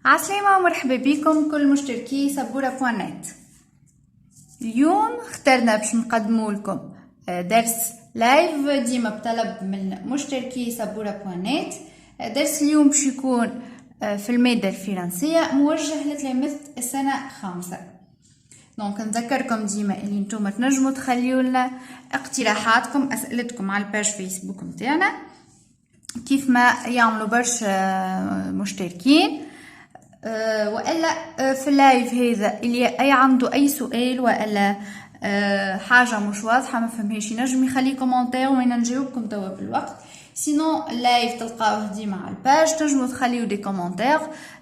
عسلامة ومرحبا بكم كل مشتركي سبورة بوانات. اليوم اخترنا باش نقدموا لكم درس لايف ديما بطلب من مشتركي سبورة بوانات. درس اليوم باش يكون في المادة الفرنسية موجه لتلامذة السنة 5. دونك نذكركم ديما اللي نتوما تنجموا تخليوا لنا اقتراحاتكم اسئلتكم على الباج فيسبوك نتاعنا كيف ما يعملوا برشا مشتركين. والا في اللايف هذا اللي اي عنده اي سؤال والا حاجه مش واضحه ما فهمهاش ينجم يخلي كومونتير وانا نجاوبكم توا بالوقت. سينو اللايف تلقاوه ديما على الباج، تنجموا تخليو دي كومونتير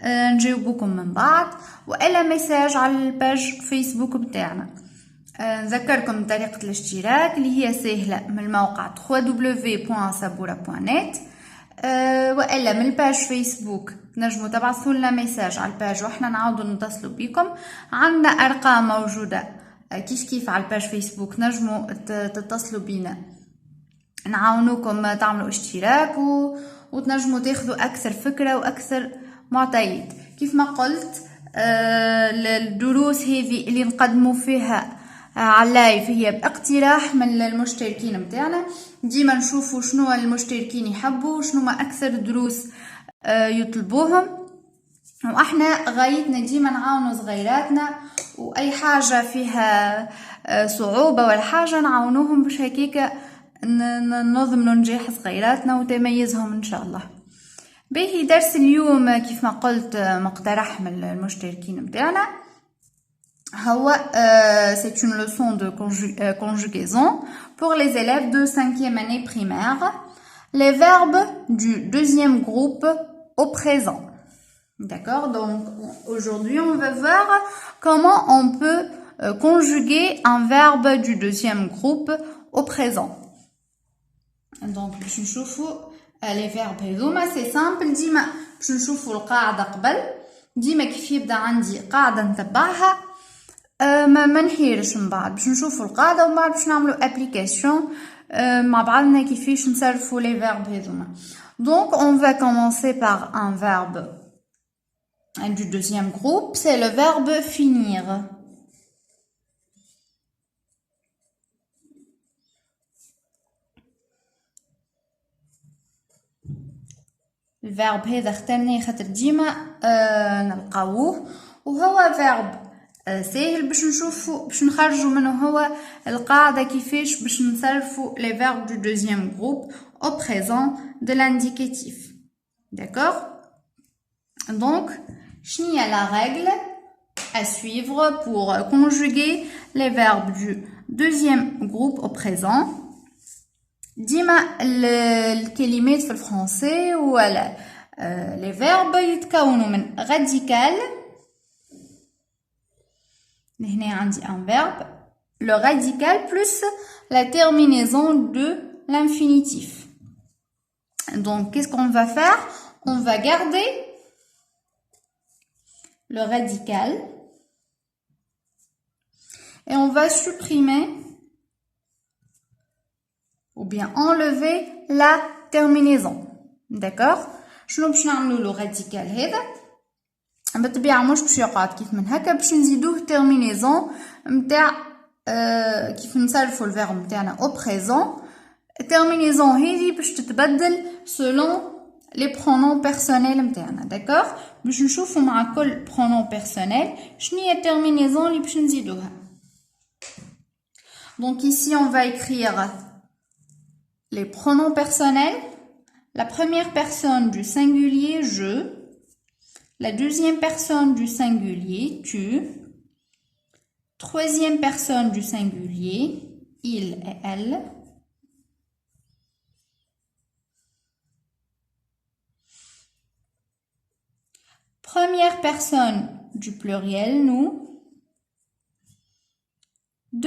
نجاوبكم من بعد، والا ميساج على الباج فيسبوك بتاعنا. نذكركم طريقه الاشتراك اللي هي سهله من الموقع www.sabura.net، والا من الباج فيسبوك تنجموا تبعثوا لنا ميساج على الباج واحنا نعاودوا نتصلوا بكم. عندنا ارقام موجوده كيف على الباج فيسبوك، نجموا تتصلوا بينا نعاونوكم تعملوا اشتراك وتنجموا تاخذوا اكثر فكره واكثر معطيات. كيف ما قلت الدروس هذه اللي نقدموا فيها على اللايف هي باقتراح من المشتركين متاعنا، ديما نشوفوا شنو المشتركين يحبوا شنو ما اكثر دروس يطلبوهم، واحنا غايتنا ديما نعاونوا صغيراتنا، واي حاجه فيها صعوبه ولا حاجه نعاونوهم باش هكاك نضمنوا نجاح صغيراتنا وتميزهم ان شاء الله. باهي درس اليوم كيف ما قلت مقترح من المشتركين متاعنا هو c'est une leçon de conjugaison pour les élèves de 5e année primaire, les verbes du deuxième groupe au présent. D'accord, donc aujourd'hui on va voir comment on peut conjuguer un verbe du deuxième groupe au présent. Donc باش نشوفوا les verbes هذوما c'est simple. ديما باش نشوفوا القاعده قبل، ديما كيف يبدا عندي قاعده نتبعها ما نحيرش من بعد، باش نشوفوا القاعده ومن بعد باش نعملوا ابليكاسيون مع بعضنا كيفاش نصرفوا les verbes هذوما. Donc on va commencer par un verbe du deuxième groupe, c'est le verbe finir. الفيرب هذا اخترناه خاطر ديما نلقاوه وهو فيرب ساهل باش نشوفوا باش نخرجوا منه هو القاعده كيفاش باش نصرفوا les verbes du deuxième groupe au présent de l'indicatif. D'accord, donc شنو هي la règle à suivre pour conjuguer les verbes du deuxième groupe au présent. ديما الكلمات في الفرنسي ولا les verbes يتكونوا من radical. هنا عندي un verbe, le radical plus la terminaison de l'infinitif. Donc qu'est-ce qu'on va faire? On va garder le radical et on va supprimer ou bien enlever la terminaison. D'accord, شنو باش نعملوا له radical هذا بالطبيعه مش باش يقعد كيف من هكا، باش نزيدوه terminaison نتاع كيف نصرفوا الفيرب نتاعنا au présent. terminaison هذه باش تتبدل selon les pronoms personnels نتاعنا. d'accord, باش نشوفوا مع كل pronom personnel شنو هي terminaison اللي باش نزيدوها. donc ici on va écrire les pronoms personnels, la première personne du singulier je, la deuxième personne du singulier tu, troisième personne du singulier il et elle, première personne du pluriel nous,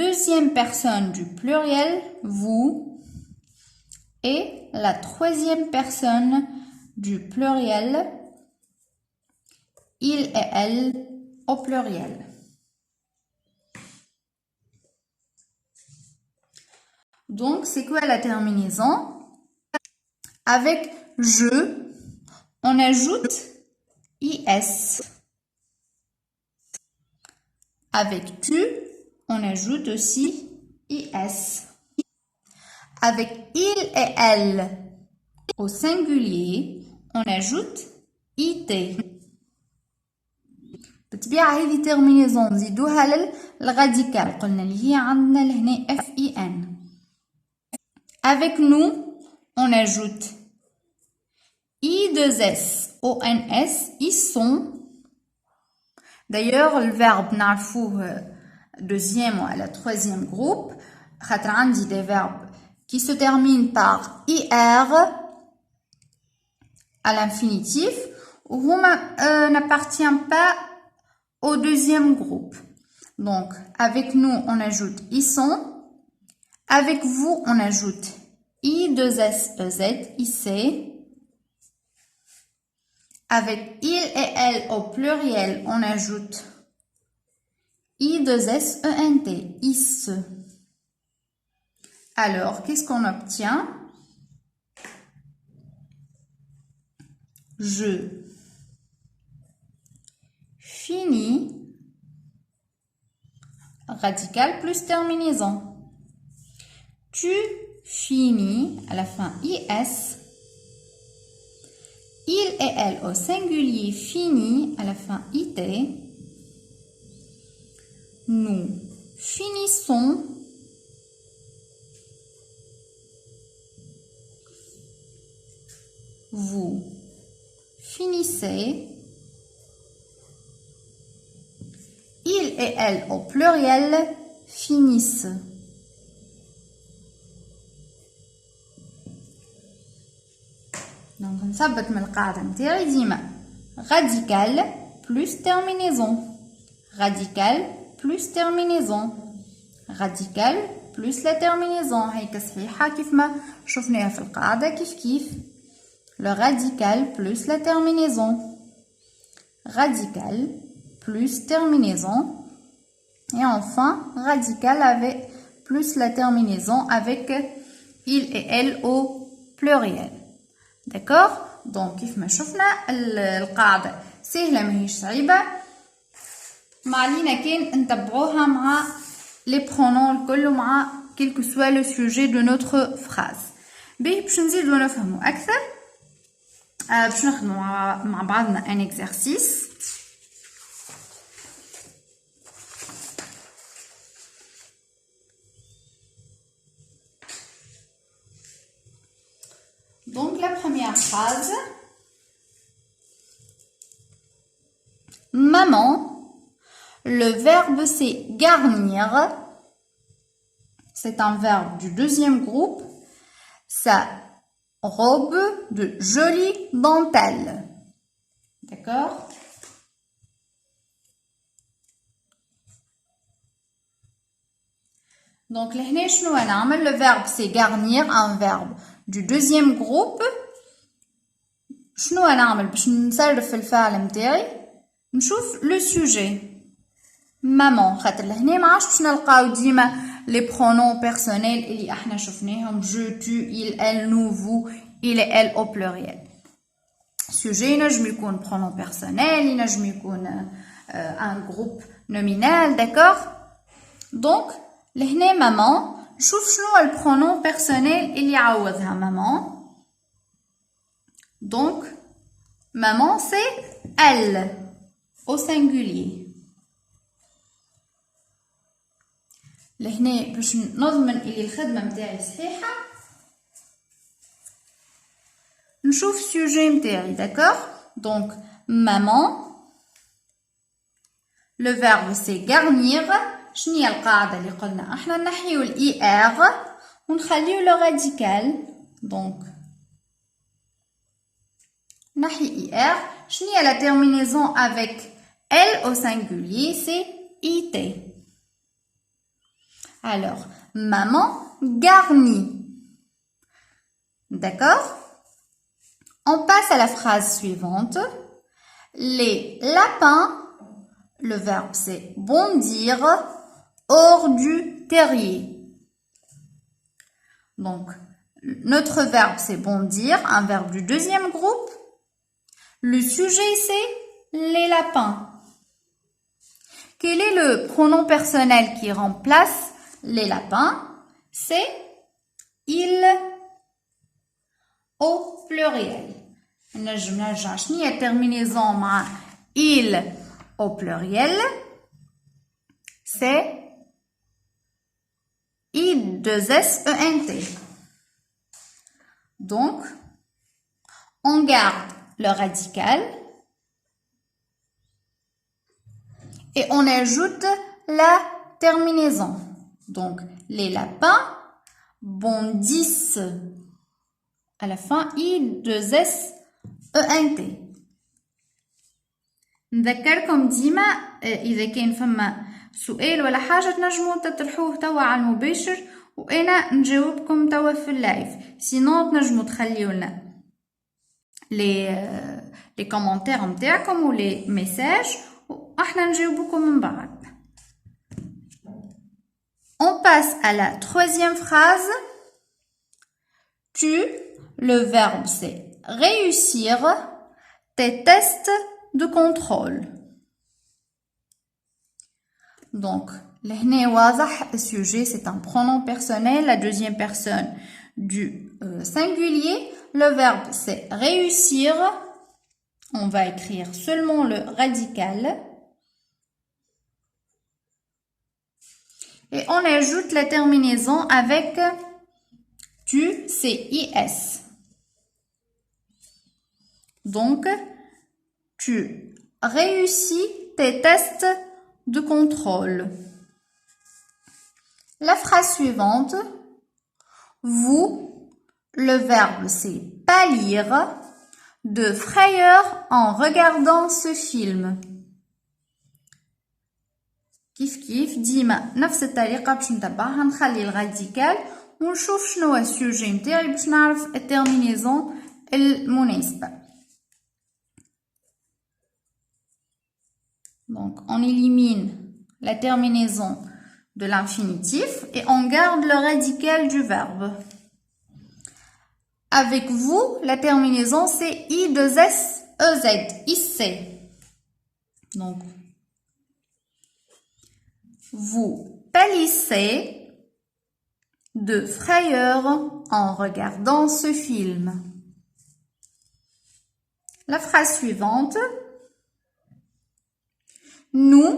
deuxième personne du pluriel vous, et la troisième personne du pluriel il et elle au pluriel. Donc c'est quoi la terminaison? Avec je on ajoute il IS. Avec tu, on ajoute aussi IS. Avec il et elle au singulier, on ajoute IT. بالطبيعة هذه terminaison نزيدوها للراديكال قلنا اللي هي عندنا لهنا FIN. Avec nous, on ajoute I2S, ONS, ils sont. D'ailleurs, le verbe نعرفوه deuxième ou à la troisième groupe. خاطر عندي des verbes qui se terminent par IR à l'infinitif ou n'appartient pas au deuxième groupe. Donc, avec nous, on ajoute ils sont. Avec vous, on ajoute I2SEZ, IC. Avec il et elle au pluriel, on ajoute I2SENT, IS. Alors, qu'est-ce qu'on obtient? Je finis, radical plus terminaison. Tu finis, à la fin IS. Il et elle au singulier finit, à la fin IT. Nous finissons. Vous finissez. Il et elle au pluriel finissent. Donc نثبت من القاعدة نتاعي ديما radical plus terminaison. Radical plus terminaison. Radical plus la terminaison. هيك صحيحة كيف ما شفناها في القاعدة كيف le radical plus la terminaison. Radical plus terminaison. Et enfin, radical avec plus la terminaison avec il et elle au pluriel. D'accord? Donc, كيف ما شفنا القاعدة سهلة ماهيش صعيبة. ما علينا كان نتبعوها مع les pronoms الكل ومع quel que soit le sujet de notre phrase. باش نزيدو نفهمو أكثر. باش نخدمو مع بعضنا un exercice. Donc la première phrase. Maman, le verbe c'est garnir. C'est un verbe du deuxième groupe. Sa robe de jolie dentelle. D'accord? Donc لهنا شنو نعمل؟ Le verbe c'est garnir, un verbe du deuxième groupe. شنو نعمل باش نصرف الفعل متاعي؟ نشوف لو سوجي مامون، خاطر لهنا ما عادش باش نلقاو ديما لي برونون بيرسونيل اللي احنا شفناهم جو تو il elle nous vous il et elle au pluriel. سوجي ينجم يكون برونون بيرسونيل، ينجم يكون ان جروب نومينال. داكور؟ دونك لهنا مامون نشوف شنو البرونون بيرسونيل اللي يعوضها مامون. Donc, maman, c'est elle, au singulier. لهنا باش نضمن اللي الخدمة متاعي صحيحة نشوف السوجي متاعي. d'accord? Donc, maman, le verbe c'est garnir. شنو هي القاعدة اللي قلنا احنا نحيو الاي ار ونخليو لو راديكال. donc نحي IR. شنو هي la terminaison avec elle au singulier? C'est IT. Alors, maman garnit. D'accord? On passe à la phrase suivante. Les lapins, le verbe c'est bondir hors du terrier. Donc, notre verbe c'est bondir, un verbe du deuxième groupe. Le sujet c'est les lapins. Quel est le pronom personnel qui remplace les lapins? C'est il au pluriel. نجم نرجع شنو هي terminaison مع il au pluriel? C'est I2SENT. Donc, on garde le radical et on ajoute la terminaison. Donc, les lapins bondissent. À la fin, I2SENT. نذكركم ديما إذا كان فما سؤال ولا حاجة تنجموا تطرحوه توا على المباشر وأنا نجاوبكم توا في اللايف. سينو تنجموا تخليوا لنا les commentaires نتاعكم و les messages وإحنا نجاوبكم من بعد. On passe à la troisième phrase. Tu, le verbe c'est réussir tes tests de contrôle. Donc, لهنا واضح sujet c'est un pronom personnel, la deuxième personne du singulier. Le verbe c'est réussir. On va écrire seulement le radical. Et on ajoute la terminaison avec tu, c'est IS. Donc, tu réussis tes tests de contrôle. La phrase suivante. Vous, le verbe c'est pâlir de frayeur en regardant ce film. كيف ديما نفس الطريقة باش نتبعها نخلي الراديكال ونشوف شنو هو السوجي نتاعي باش نعرف الترمينيزون المناسبة. Donc on élimine la terminaison de l'infinitif et on garde le radical du verbe. Avec vous, la terminaison c'est I2SEZ, IC. Donc vous pâlissez de frayeur en regardant ce film. La phrase suivante. Nous,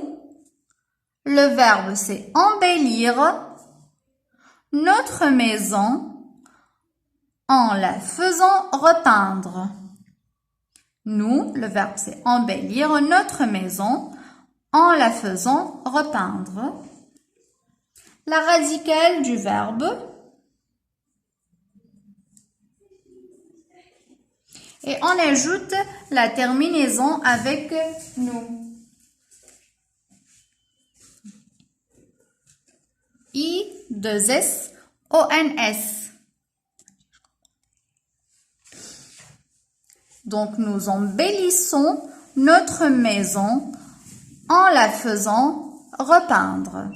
le verbe c'est embellir notre maison en la faisant repeindre. Nous, le verbe c'est embellir notre maison en la faisant repeindre. La radicale du verbe. Et on ajoute la terminaison avec nous. I2SONS. Donc nous embellissons notre maison en la faisant repeindre.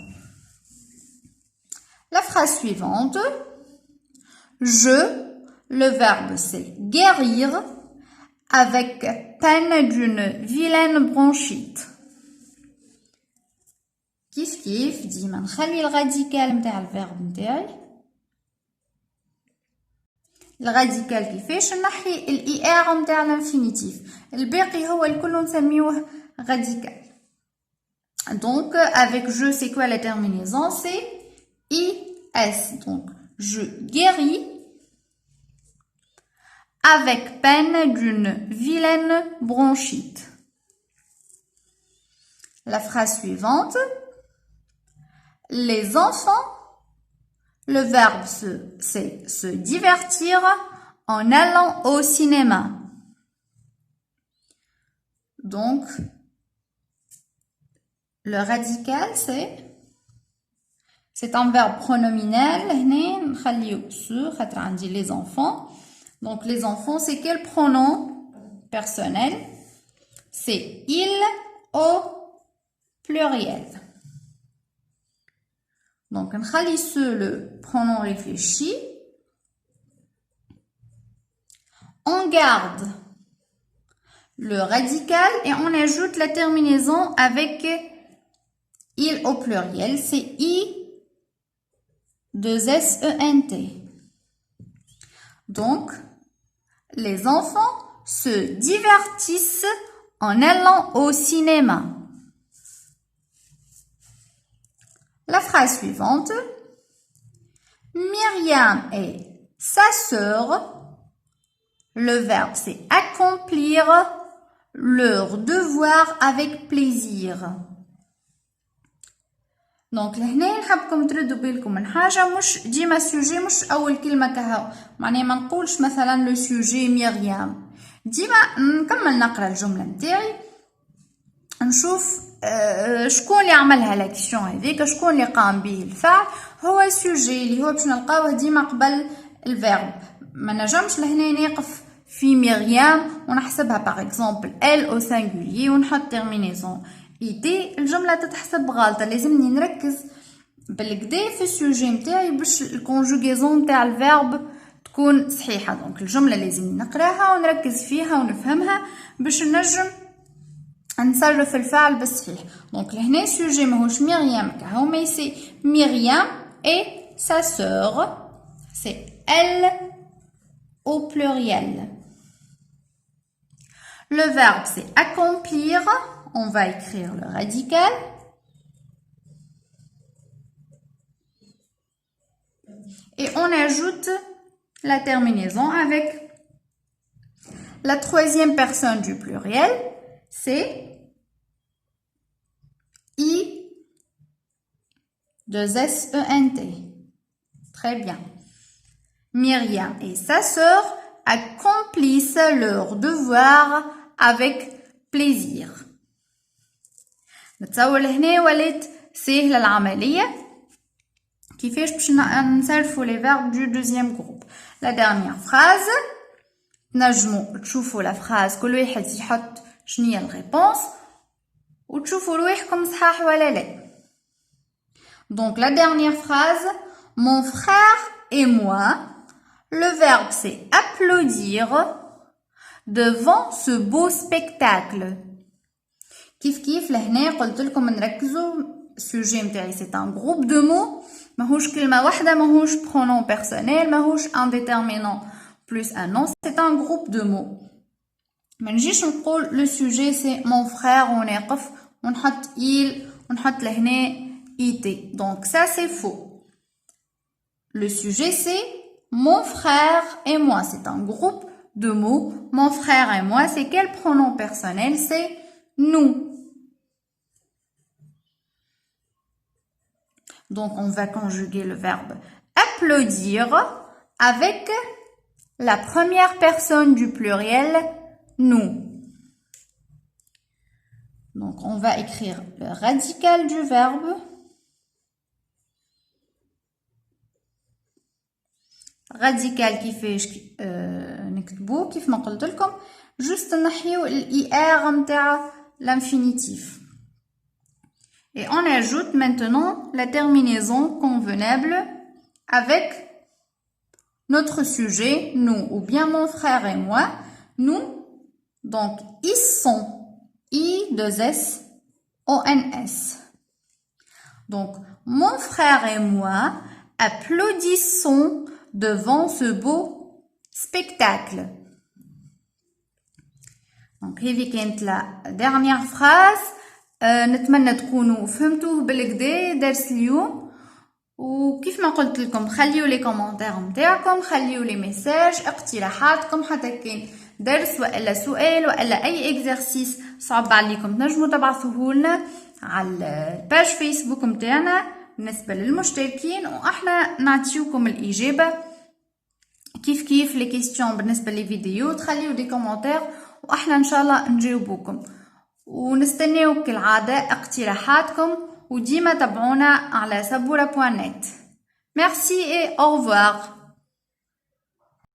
La phrase suivante. Je, le verbe c'est guérir avec peine d'une vilaine bronchite. كيف ديما نخلي الراديكال نتاع الفيرب نتاعي. الراديكال كيفاش نحي الاي ار نتاع الانفينيتيف، الباقي هو الكل نسميوه radical. Donc avec je c'est quoi la terminaison? C'est IS. Donc je guéris avec peine d'une vilaine bronchite. La phrase suivante. Les enfants, le verbe c'est se divertir en allant au cinéma. Donc, le radical c'est un verbe pronominal. Les enfants. Donc, les enfants, c'est quel pronom personnel? C'est il au pluriel. Donc, le pronom réfléchi. On garde le radical et on ajoute la terminaison avec il au pluriel, c'est I2SENT. Donc, les enfants se divertissent en allant au cinéma. La phrase suivante. Myriam et sa sœur, le verbe c'est accomplir leur devoir avec plaisir. دونك لهنا نحبكم تردوا بالكم من حاجه، مش ديما السوجي مش اول كلمه كهو، معناها ما نقولش مثلا لو سوجي مريم، ديما نكمل نقرا الجمله نتاعي نشوف شكون اللي عملها لاكسيون هذيك، شكون اللي قام به الفعل، هو السوجي اللي هو باش نلقاوه ديما قبل الفيرب. ما نجمش لهنا نقف في مريم ونحسبها باغ اكزومبل ال او سينغولير ونحط تيرمينيزون ايتي، الجمله تتحسب غلطه. لازمني نركز بالكدا في السوجي نتاعي باش الكونجوغيزون نتاع الفيرب تكون صحيحه. دونك الجمله لازم نقراها ونركز فيها ونفهمها باش نجم نصرف الفعل بالصحيح. دونك لهنا السوجي ماهوش مريم كهو، مي سي مريم et sa sœur, c'est elle au pluriel. Le verbe c'est accomplir, on va écrire le radical. Et on ajoute la terminaison avec la troisième personne du pluriel, c'est I2SENT. Très bien. Myriam et sa sœur accomplissent leur devoir avec plaisir. نتصور هنا ولات سهلة العملية كيفاش باش نصرفوا les verbes du deuxième groupe. La dernière phrase نجموا تشوفوا la phrase كل واحد يحط شنية الريبونس وتشوفوا رواحكم صحاح ولا لا. Donc la dernière phrase, mon frère et moi, le verbe c'est applaudir devant ce beau spectacle. كيف لهنا قلت لكم نركزوا السوجي نتاعي c'est un groupe de mots، ماهوش كلمة واحدة، ماهوش pronom personnel، ماهوش un déterminant plus un nom، c'est un groupe de mots. ما نجيش نقول le sujet c'est mon frère ونقف ونحط il ونحط لهنا IT. Donc ça c'est faux. Le sujet c'est mon frère et moi, c'est un groupe de mots. Mon frère et moi, c'est quel pronom personnel? C'est nous. Donc on va conjuguer le verbe applaudir avec la première personne du pluriel nous. Donc on va écrire le radical du verbe. Radical كيفاش نكتبوه كيف ما قلت لكم، juste نحيو الاي ار نتاع l'infinitif. Et on ajoute maintenant la terminaison convenable avec notre sujet nous ou bien mon frère et moi. Nous, donc ils sont, I2SONS. Donc mon frère et moi applaudissons devant ce beau spectacle. Donc هذه كانت la dernière phrase. نتمنى تكونوا فهمتوه بالكدا درس اليوم، وكيف ما قلت لكم خليوا لي كومونتير نتاعكم، خليوا لي ميساج اقتراحاتكم، حتى كان درس والا سؤال والا اي اكزرسيس صعب عليكم تنجموا تبعثوه لنا على الباج فيسبوك نتاعنا بالنسبه للمشتركين، واحنا نعطيوكم الاجابه كيف لي كيستيون. بالنسبه لي فيديو تخليوا دي كومونتير واحنا ان شاء الله نجاوبوكم، ونستناو كالعاده اقتراحاتكم، وديما تابعونا على sabura.net. Merci et au revoir.